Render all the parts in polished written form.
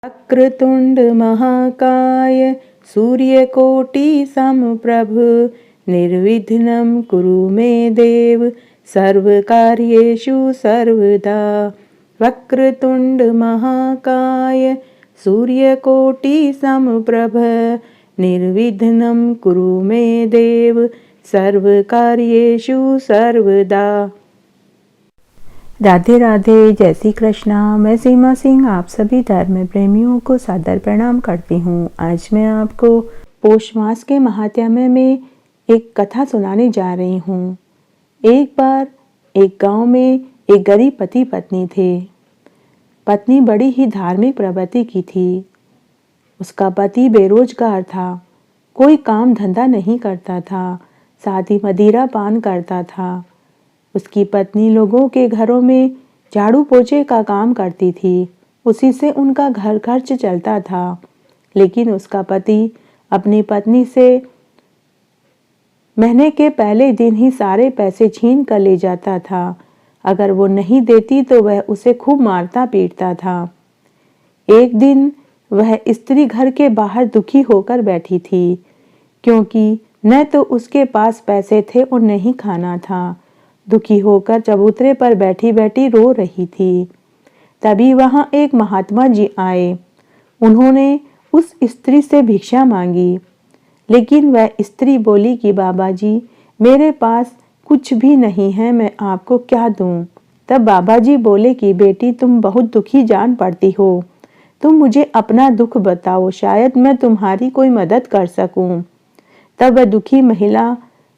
वक्रतुंड महाकाय सूर्यकोटि समप्रभ निर्विघ्नं कुरु मे देव सर्वकार्येषु सर्वदा। वक्रतुंड महाकाय सूर्यकोटि समप्रभ निर्विघ्नं कुरु मे देव सर्वकार्येषु सर्वदा। राधे राधे, जय श्री कृष्णा। मैं सीमा सिंह आप सभी धर्म प्रेमियों को सादर प्रणाम करती हूँ। आज मैं आपको पौष मास के महात्म्य में एक कथा सुनाने जा रही हूँ। एक बार एक गांव में एक गरीब पति पत्नी थे। पत्नी बड़ी ही धार्मिक प्रवृत्ति की थी। उसका पति बेरोजगार था, कोई काम धंधा नहीं करता था, साथ ही मदिरा पान करता था। उसकी पत्नी लोगों के घरों में झाड़ू पोछे का काम करती थी, उसी से उनका घर खर्च चलता था। लेकिन उसका पति अपनी पत्नी से महीने के पहले दिन ही सारे पैसे छीन कर ले जाता था। अगर वो नहीं देती तो वह उसे खूब मारता पीटता था। एक दिन वह स्त्री घर के बाहर दुखी होकर बैठी थी, क्योंकि न तो उसके पास पैसे थे और न ही खाना था। दुखी होकर चबूतरे पर बैठी बैठी रो रही थी। तभी वहां एक महात्मा जी आए। उन्होंने उस स्त्री से भिक्षा मांगी, लेकिन वह स्त्री बोली कि बाबा जी, मेरे पास कुछ भी नहीं है, मैं आपको क्या दूं। तब बाबा जी बोले कि बेटी, तुम बहुत दुखी जान पड़ती हो, तुम मुझे अपना दुख बताओ, शायद मैं तुम्हारी कोई मदद कर सकूं। तब वह दुखी महिला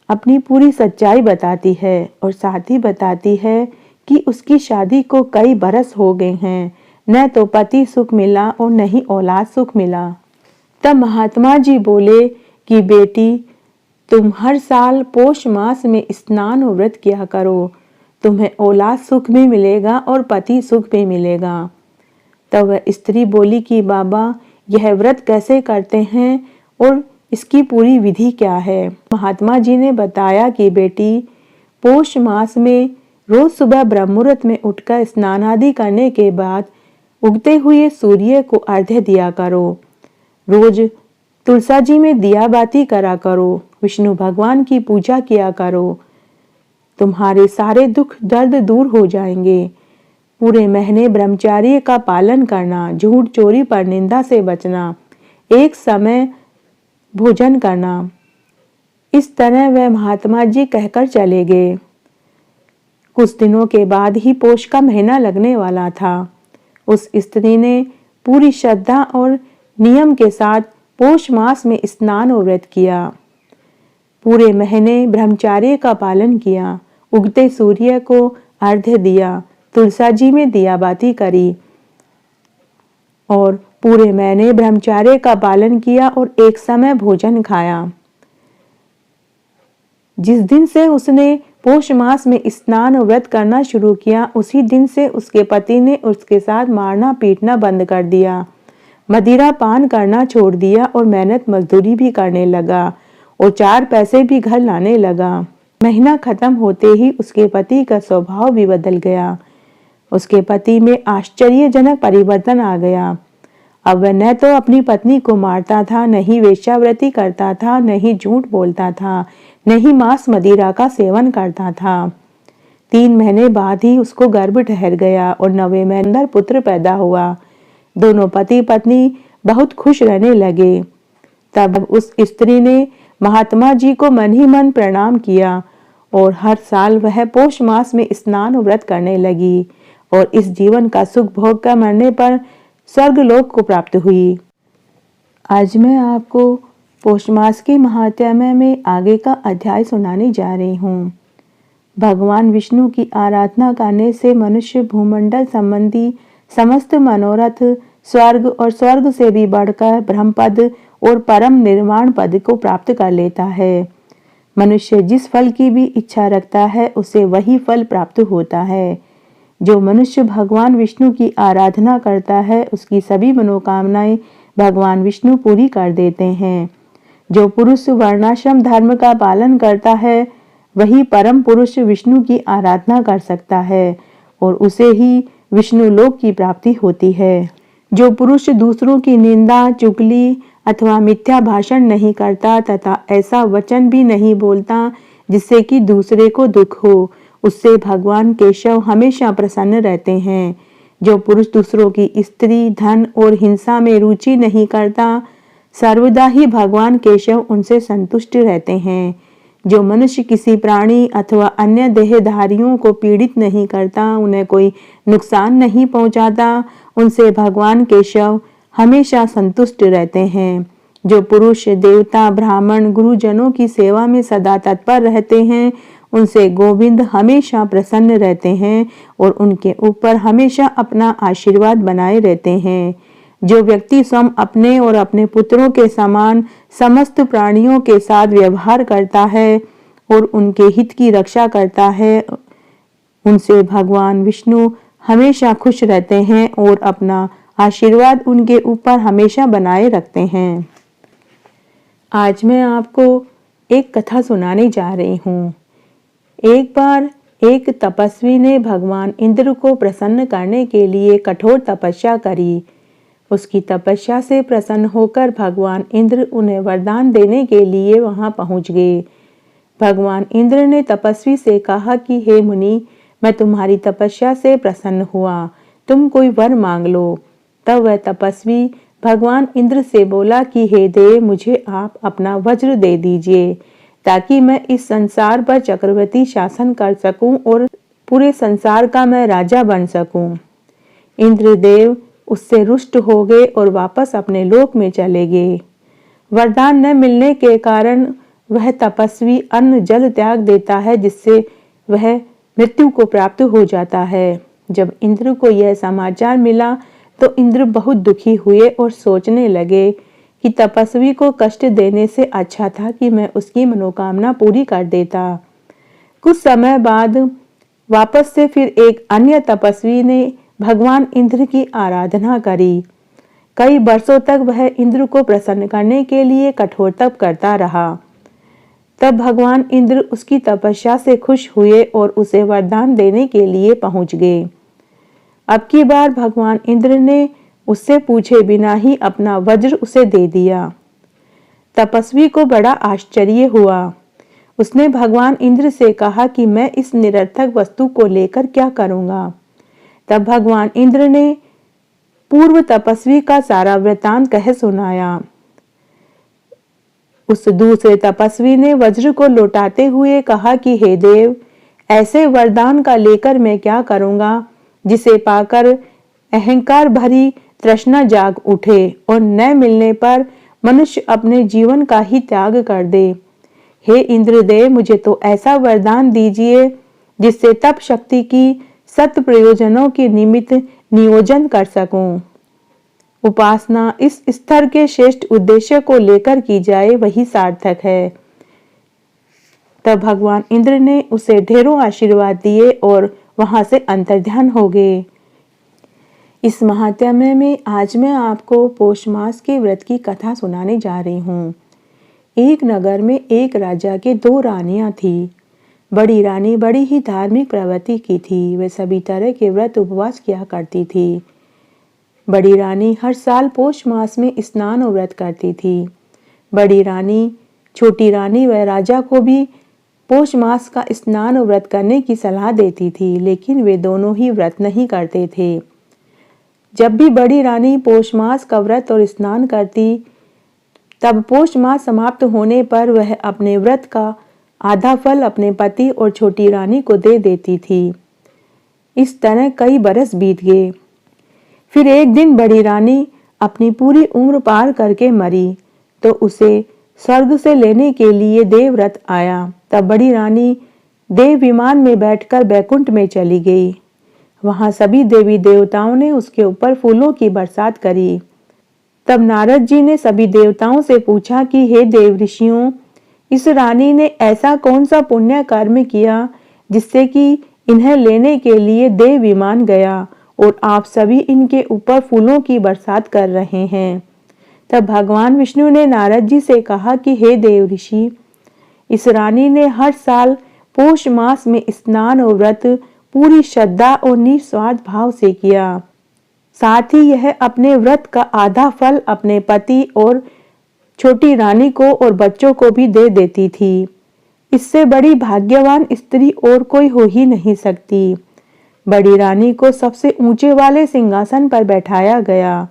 अपनी पूरी सच्चाई बताती है और साथ ही बताती है कि उसकी शादी को कई बरस हो गए हैं, न तो पति सुख मिला और न ही औलाद सुख मिला। तब महात्मा जी बोले कि बेटी, तुम हर साल पौष मास में स्नान और व्रत किया करो, तुम्हें औलाद सुख भी मिलेगा और पति सुख भी मिलेगा। तब वह स्त्री बोली कि बाबा, यह व्रत कैसे करते हैं और इसकी पूरी विधि क्या है। महात्मा जी ने बताया कि बेटी, पौष मास में रोज सुबह ब्रह्म मुहूर्त में उठकर स्नान आदि करने के बाद उगते हुए सूर्य को अर्घ्य दिया करो। रोज तुलसा जी में दिया बाती करा करो, विष्णु भगवान की पूजा किया करो, तुम्हारे सारे दुख दर्द दूर हो जाएंगे। पूरे महीने ब्रह्मचर्य का पालन करना, झूठ चोरी पर निंदा से बचना, एक समय भोजन करना। इस तरह वह महात्मा जी कहकर चले गए। कुछ दिनों के बाद ही पौष का महीना लगने वाला था। उस स्त्री ने पूरी श्रद्धा और नियम के साथ पौष मास में स्नान और व्रत किया। पूरे महीने ब्रह्मचर्य का पालन किया, उगते सूर्य को अर्घ्य दिया, तुलसा जी में दिया बाती करी और पूरे महीने ब्रह्मचर्य का पालन किया और एक समय भोजन खाया। जिस दिन से उसने पौष मास में स्नान और व्रत करना शुरू किया, उसी दिन से उसके पति ने उसके साथ मारना पीटना बंद कर दिया, मदिरा पान करना छोड़ दिया और मेहनत मजदूरी भी करने लगा और 4 पैसे भी घर लाने लगा। महीना खत्म होते ही उसके पति का स्वभाव भी बदल गया। उसके पति में आश्चर्यजनक परिवर्तन आ गया। अब वह न तो अपनी पत्नी को मारता था, न ही वेश्यावृत्ति करता था, न ही झूठ बोलता था, न ही मांस मदिरा का सेवन करता था। 3 महीने बाद ही उसको गर्भ ठहर गया और 9वें महीने अंदर पुत्र पैदा हुआ। दोनों पति पत्नी बहुत खुश रहने लगे। तब उस स्त्री ने महात्मा जी को मन ही मन प्रणाम किया और हर साल वह पौष मास में स्नान और व्रत करने लगी और इस जीवन का सुख भोग कर मरने पर स्वर्गलोक को प्राप्त हुई। आज मैं आपको पौष मास के महात्म्य में आगे का अध्याय सुनाने जा रही हूँ। भगवान विष्णु की आराधना करने से मनुष्य भूमंडल संबंधी समस्त मनोरथ, स्वर्ग और स्वर्ग से भी बढ़कर ब्रह्म पद और परम निर्वाण पद को प्राप्त कर लेता है। मनुष्य जिस फल की भी इच्छा रखता है, उसे वही फल प्राप्त होता है। जो मनुष्य भगवान विष्णु की आराधना करता है, उसकी सभी मनोकामनाएं भगवान विष्णु पूरी कर देते हैं। जो पुरुष वर्णाश्रम धर्म का पालन करता है, वही परम पुरुष विष्णु की आराधना कर सकता है और उसे ही विष्णु लोक की प्राप्ति होती है। जो पुरुष दूसरों की निंदा, चुगली अथवा मिथ्या भाषण नहीं करता तथा ऐसा वचन भी नहीं बोलता जिससे कि दूसरे को दुख हो, उससे भगवान केशव हमेशा प्रसन्न रहते हैं। जो पुरुष दूसरों की स्त्री, धन और हिंसा में रुचि नहीं करता, सर्वदा ही भगवान केशव उनसे संतुष्ट रहते हैं। जो मनुष्य किसी प्राणी अथवा अन्य देहधारियों को पीड़ित नहीं करता, उन्हें कोई नुकसान नहीं पहुंचाता, उनसे भगवान केशव हमेशा संतुष्ट रहते हैं। जो पुरुष देवता, ब्राह्मण, गुरुजनों की सेवा में सदा तत्पर रहते हैं, उनसे गोविंद हमेशा प्रसन्न रहते हैं और उनके ऊपर हमेशा अपना आशीर्वाद बनाए रहते हैं। जो व्यक्ति स्वयं अपने और अपने पुत्रों के समान समस्त प्राणियों के साथ व्यवहार करता है और उनके हित की रक्षा करता है, उनसे भगवान विष्णु हमेशा खुश रहते हैं और अपना आशीर्वाद उनके ऊपर हमेशा बनाए रखते हैं। आज मैं आपको एक कथा सुनाने जा रही हूँ। एक बार एक तपस्वी ने भगवान इंद्र को प्रसन्न करने के लिए कठोर तपस्या करी। उसकी तपस्या से प्रसन्न होकर भगवान इंद्र उन्हें वरदान देने के लिए वहां पहुंच गए। भगवान इंद्र ने तपस्वी से कहा कि हे मुनि, मैं तुम्हारी तपस्या से प्रसन्न हुआ, तुम कोई वर मांग लो। तब वह तपस्वी भगवान इंद्र से बोला कि हे देव, मुझे आप अपना वज्र दे दीजिए ताकि मैं इस संसार पर चक्रवर्ती शासन कर सकूं और पूरे संसार का मैं राजा बन सकूं। इंद्रदेव उससे रुष्ट हो गए और वापस अपने लोक में चले गए। वरदान न मिलने के कारण वह तपस्वी अन्न जल त्याग देता है, जिससे वह मृत्यु को प्राप्त हो जाता है। जब इंद्र को यह समाचार मिला तो इंद्र बहुत दुखी हुए और सोचने लगे कि तपस्वी को कष्ट देने से अच्छा था कि मैं उसकी मनोकामना पूरी कर देता। कुछ समय बाद वापस से फिर एक अन्य तपस्वी ने भगवान इंद्र की आराधना करी। कई वर्षों तक वह इंद्र को प्रसन्न करने के लिए कठोर तप करता रहा। तब भगवान इंद्र उसकी तपस्या से खुश हुए और उसे वरदान देने के लिए पहुंच गए। अब की बार भगवान इंद्र ने उससे पूछे बिना ही अपना वज्र उसे दे दिया। तपस्वी को बड़ा आश्चर्य हुआ। उसने भगवान इंद्र से कहा कि मैं इस निरर्थक वस्तु को लेकर क्या करूंगा। तब भगवान इंद्र ने पूर्व तपस्वी का सारा वृतांत कह सुनाया। उस दूसरे तपस्वी ने वज्र को लौटाते हुए कहा कि हे देव, ऐसे वरदान का लेकर मैं क्या करूंगा जिसे पाकर अहंकार भरी तृष्णा जाग उठे और न मिलने पर मनुष्य अपने जीवन का ही त्याग कर दे। हे इंद्रदेव, मुझे तो ऐसा वरदान दीजिए जिससे तप शक्ति की सत प्रयोजनों के निमित्त नियोजन कर सकूं। उपासना इस स्तर के श्रेष्ठ उद्देश्य को लेकर की जाए, वही सार्थक है। तब भगवान इंद्र ने उसे ढेरों आशीर्वाद दिए और वहां से अंतर्ध्यान हो गए। इस महात्म्य में आज मैं आपको पौष मास के व्रत की कथा सुनाने जा रही हूँ। एक नगर में एक राजा के 2 रानियां थी। बड़ी रानी बड़ी ही धार्मिक प्रवृत्ति की थी। वे सभी तरह के व्रत उपवास किया करती थी। बड़ी रानी हर साल पौष मास में स्नान और व्रत करती थी। बड़ी रानी, छोटी रानी व राजा को भी पौष मास का स्नान और व्रत करने की सलाह देती थी, लेकिन वे दोनों ही व्रत नहीं करते थे। जब भी बड़ी रानी पौष मास का व्रत और स्नान करती, तब पौष मास समाप्त होने पर वह अपने व्रत का आधा फल अपने पति और छोटी रानी को दे देती थी। इस तरह कई बरस बीत गए। फिर एक दिन बड़ी रानी अपनी पूरी उम्र पार करके मरी तो उसे स्वर्ग से लेने के लिए देवव्रत आया। तब बड़ी रानी देव विमान में बैठकर बैकुंठ में चली गई। वहां सभी देवी देवताओं ने उसके ऊपर फूलों की बरसात करी। तब नारद जी ने सभी देवताओं से पूछा कि हे देव ऋषियों, इस रानी ने ऐसा कौन सा पुण्य कर्म किया जिससे कि इन्हें लेने के लिए देव विमान गया और आप सभी इनके ऊपर फूलों की बरसात कर रहे हैं। तब भगवान विष्णु ने नारद जी से कहा कि हे देव ऋषि, इस रानी ने हर साल पौष मास में स्नान और व्रत पूरी श्रद्धा और निस्वार्थ भाव से किया। साथ ही यह अपने व्रत का आधा फल अपने पति और छोटी रानी को और बच्चों को भी दे देती थी। इससे बड़ी भाग्यवान स्त्री और कोई हो ही नहीं सकती। बड़ी रानी को सबसे ऊंचे वाले सिंहासन पर बैठाया गया।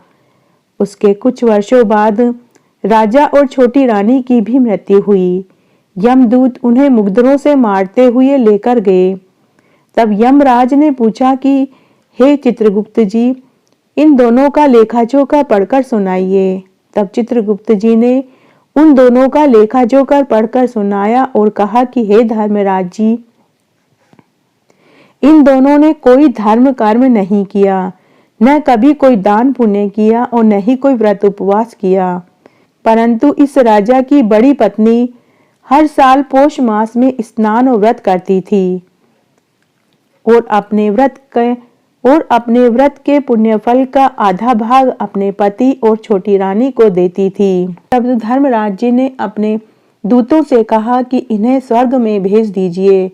उसके कुछ वर्षों बाद राजा और छोटी रानी की भी मृत्यु हुई। यमदूत उन्हें मुग्धरों से मारते हुए लेकर गए। तब यमराज ने पूछा कि हे चित्रगुप्त जी, इन दोनों का लेखाजोखा पढ़कर सुनाइए। तब चित्रगुप्त जी ने उन दोनों का लेखाजोखा पढ़कर सुनाया और कहा कि हे धर्मराज जी, इन दोनों ने कोई धर्म कर्म नहीं किया, न कभी कोई दान पुण्य किया और न ही कोई व्रत उपवास किया। परंतु इस राजा की बड़ी पत्नी हर साल पौष मास में स्नान और व्रत करती थी और अपने व्रत के पुण्य फल का आधा भाग अपने पति और छोटी रानी को देती थी। तब धर्मराज जी ने अपने दूतों से कहा कि इन्हें स्वर्ग में भेज दीजिए।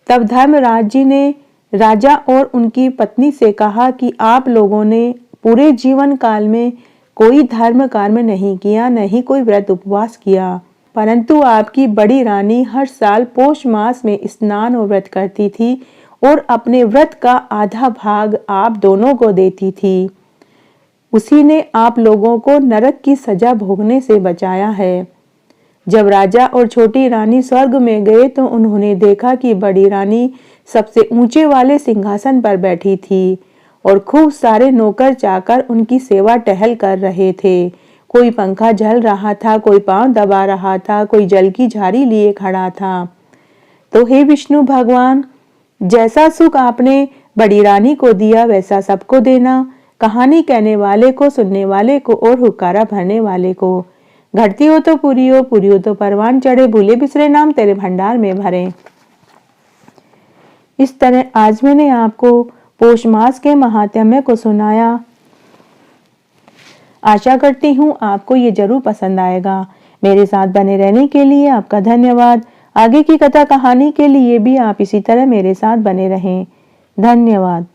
तब धर्मराज जी ने राजा और उनकी पत्नी से कहा कि आप लोगों ने पूरे जीवन काल में कोई धर्म कर्म नहीं किया, न ही कोई व्रत उपवास किया, परंतु आपकी बड़ी रानी हर साल पौष मास में स्नान और व्रत करती थी और अपने व्रत का आधा भाग आप दोनों को देती थी। उसी ने आप लोगों को नरक की सजा भोगने से बचाया है। जब राजा और छोटी रानी स्वर्ग में गए तो उन्होंने देखा कि बड़ी रानी सबसे ऊंचे वाले सिंहासन पर बैठी थी और खूब सारे नौकर चाकर उनकी सेवा टहल कर रहे थे। कोई पंखा झल रहा था, कोई पांव दबा रहा था, कोई जल की झाड़ी लिए खड़ा था। तो हे विष्णु भगवान, जैसा सुख आपने बड़ी रानी को दिया वैसा सबको देना। कहानी कहने वाले को, सुनने वाले को और हुक्कारा भरने वाले को। घटती हो तो पूरी हो तो परवान चढ़े, भूले बिसरे नाम तेरे भंडार में भरे। इस तरह आज मैंने आपको पौष मास के महात्म्य को सुनाया। आशा करती हूँ आपको ये जरूर पसंद आएगा। मेरे साथ बने रहने के लिए आपका धन्यवाद। आगे की कथा कहानी के लिए भी आप इसी तरह मेरे साथ बने रहें। धन्यवाद।